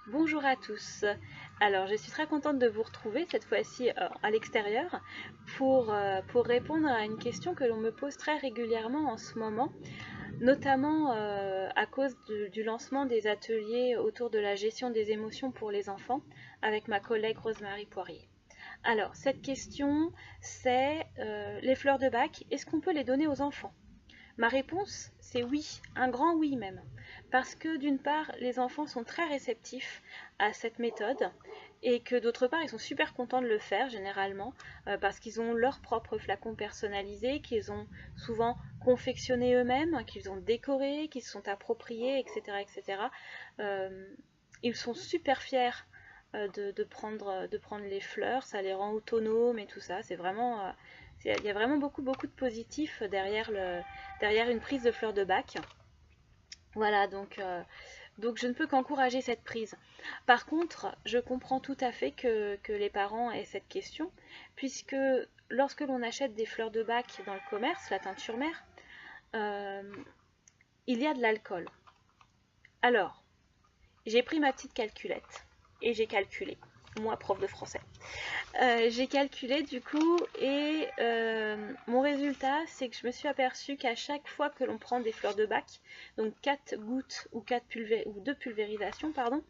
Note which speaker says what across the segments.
Speaker 1: Bonjour à tous. Alors, je suis très contente de vous retrouver cette fois-ci à l'extérieur pour répondre à une question que l'on me pose très régulièrement en ce moment, notamment à cause du lancement des ateliers autour de la gestion des émotions pour les enfants avec ma collègue Rosemary Poirier. Alors, cette question, c'est les fleurs de bac, est-ce qu'on peut les donner aux enfants? Ma réponse, c'est oui, un grand oui même. Parce que d'une part, les enfants sont très réceptifs à cette méthode et que d'autre part, ils sont super contents de le faire généralement parce qu'ils ont leur propre flacon personnalisé, qu'ils ont souvent confectionné eux-mêmes, qu'ils ont décoré, qu'ils se sont appropriés, etc. etc. Euh, Ils sont super fiers de prendre les fleurs, ça les rend autonomes et tout ça. C'est vraiment, il y a vraiment beaucoup de positifs derrière une prise de fleurs de bac. Voilà, donc je ne peux qu'encourager cette prise. Par contre, je comprends tout à fait que les parents aient cette question, puisque lorsque l'on achète des fleurs de bac dans le commerce, la teinture mère, euh, il y a de l'alcool. Alors, j'ai pris ma petite calculette et j'ai calculé, moi prof de français. J'ai calculé du coup et mon résultat c'est que je me suis aperçue qu'à chaque fois que l'on prend des fleurs de bac, donc 4 gouttes ou 2 pulvérisations, pardon,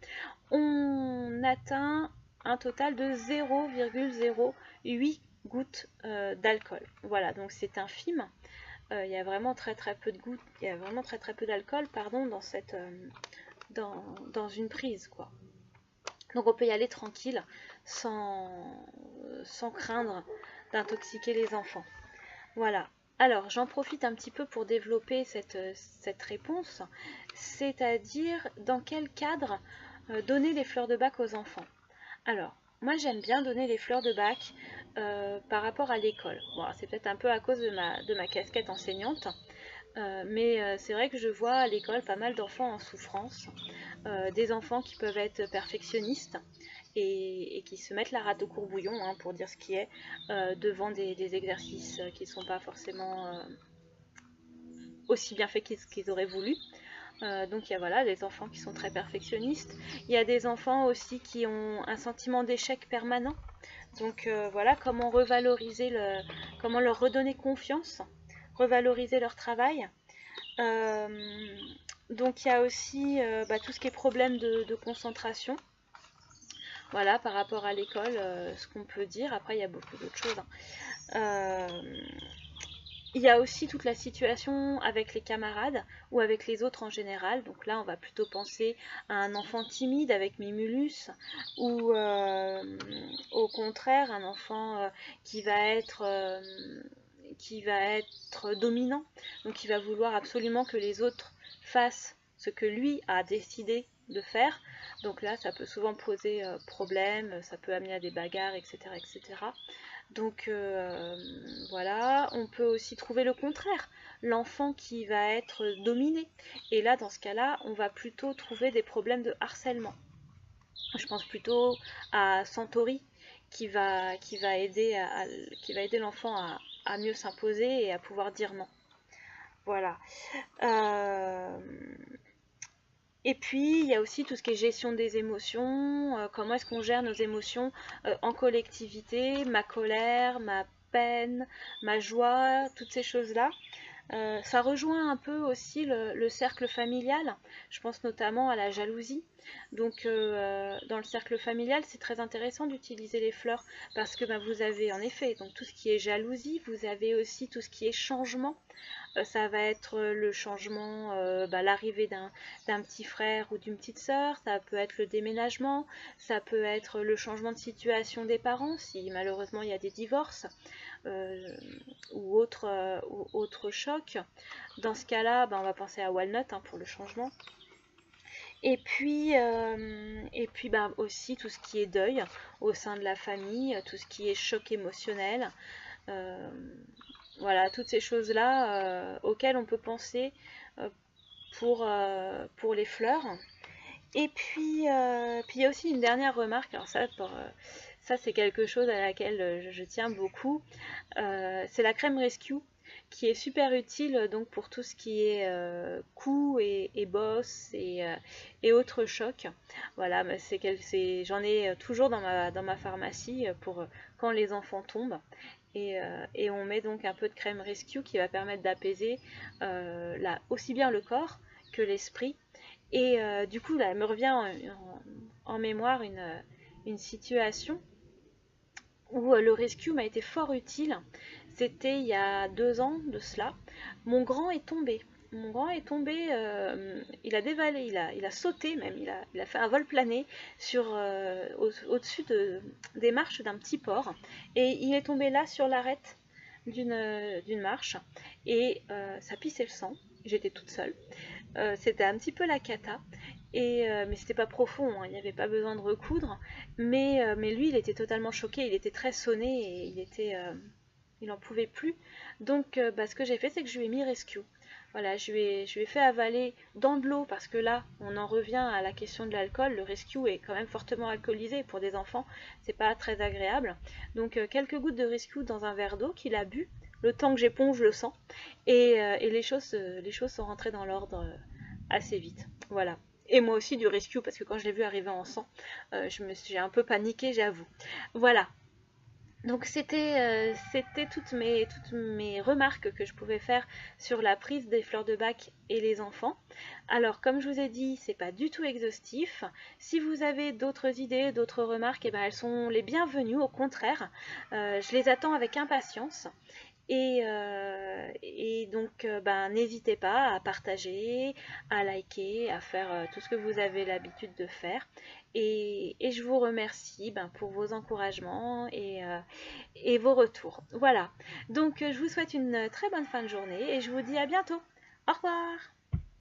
Speaker 1: on atteint un total de 0,08 gouttes d'alcool. Voilà, donc c'est infime. Il y a vraiment très peu de gouttes, il y a vraiment très peu d'alcool pardon dans une prise quoi. Donc on peut y aller tranquille sans craindre d'intoxiquer les enfants. Voilà. Alors j'en profite un petit peu pour développer cette réponse, c'est-à-dire dans quel cadre donner les fleurs de bac aux enfants. Alors, moi j'aime bien donner les fleurs de bac par rapport à l'école. Bon, c'est peut-être un peu à cause de ma casquette enseignante, mais c'est vrai que je vois à l'école pas mal d'enfants en souffrance, des enfants qui peuvent être perfectionnistes et qui se mettent la rate au courbouillon, hein, pour dire ce qui est, devant des exercices qui ne sont pas forcément aussi bien faits qu'ils auraient voulu. Donc il y a voilà, des enfants qui sont très perfectionnistes. Il y a des enfants aussi qui ont un sentiment d'échec permanent. Donc voilà, comment leur redonner confiance, revaloriser leur travail. Euh, donc il y a aussi tout ce qui est problème de concentration. Voilà, par rapport à l'école, ce qu'on peut dire. Après, il y a beaucoup d'autres choses, hein. Il y a aussi toute la situation avec les camarades ou avec les autres en général. Donc là, on va plutôt penser à un enfant timide avec Mimulus ou au contraire un enfant qui va être dominant, donc qui va vouloir absolument que les autres fassent ce que lui a décidé de faire. Donc là, ça peut souvent poser problème, ça peut amener à des bagarres, etc. etc. Donc voilà, on peut aussi trouver le contraire, l'enfant qui va être dominé. Et là, dans ce cas-là, on va plutôt trouver des problèmes de harcèlement. Je pense plutôt à Santori qui va aider l'enfant à mieux s'imposer et à pouvoir dire non. Voilà. Euh, Et puis, il y a aussi tout ce qui est gestion des émotions, comment est-ce qu'on gère nos émotions en collectivité, ma colère, ma peine, ma joie, toutes ces choses-là. Ça rejoint un peu aussi le cercle familial. Je pense notamment à la jalousie. Donc, dans le cercle familial, c'est très intéressant d'utiliser les fleurs parce que vous avez en effet donc tout ce qui est jalousie, vous avez aussi tout ce qui est changement. Ça va être le changement, l'arrivée d'un petit frère ou d'une petite sœur, ça peut être le déménagement, ça peut être le changement de situation des parents si malheureusement il y a des divorces ou autre choc. Dans ce cas-là, on va penser à Walnut, hein, pour le changement. Et puis aussi tout ce qui est deuil au sein de la famille, tout ce qui est choc émotionnel. Euh, voilà, toutes ces choses-là auxquelles on peut penser euh, pour les fleurs. Et puis il y a aussi une dernière remarque, alors ça c'est quelque chose à laquelle je tiens beaucoup, c'est la crème Rescue. qui est super utile donc pour tout ce qui est coups et bosses et autres chocs. Voilà, j'en ai toujours dans ma pharmacie pour quand les enfants tombent. Et on met donc un peu de crème Rescue qui va permettre d'apaiser aussi bien le corps que l'esprit. Et du coup, là, me revient en mémoire une situation où le rescue m'a été fort utile. C'était il y a 2 ans de cela. Mon grand est tombé. Mon grand est tombé, il a dévalé, il a sauté même, il a fait un vol plané au-dessus des marches d'un petit port. Et il est tombé là sur l'arête d'une marche. Et ça pissait le sang. J'étais toute seule. C'était un petit peu la cata. Mais c'était pas profond, hein, il n'y avait pas besoin de recoudre. Mais lui, il était totalement choqué, il était très sonné et il en pouvait plus. Donc, ce que j'ai fait, c'est que je lui ai mis Rescue. Voilà, je lui ai fait avaler dans de l'eau parce que là, on en revient à la question de l'alcool. Le Rescue est quand même fortement alcoolisé pour des enfants, c'est pas très agréable. Donc, quelques gouttes de Rescue dans un verre d'eau qu'il a bu, le temps que j'éponge le sang, et les choses sont rentrées dans l'ordre assez vite. Voilà. Et moi aussi du rescue, parce que quand je l'ai vu arriver en sang, j'ai un peu paniqué, j'avoue. Voilà. Donc c'était toutes mes remarques que je pouvais faire sur la prise des fleurs de bac et les enfants. Alors comme je vous ai dit, c'est pas du tout exhaustif. Si vous avez d'autres idées, d'autres remarques, eh ben, elles sont les bienvenues, au contraire. Je les attends avec impatience. Et donc, n'hésitez pas à partager, à liker, à faire tout ce que vous avez l'habitude de faire. Et je vous remercie pour vos encouragements et vos retours. Voilà. Donc, je vous souhaite une très bonne fin de journée et je vous dis à bientôt. Au revoir!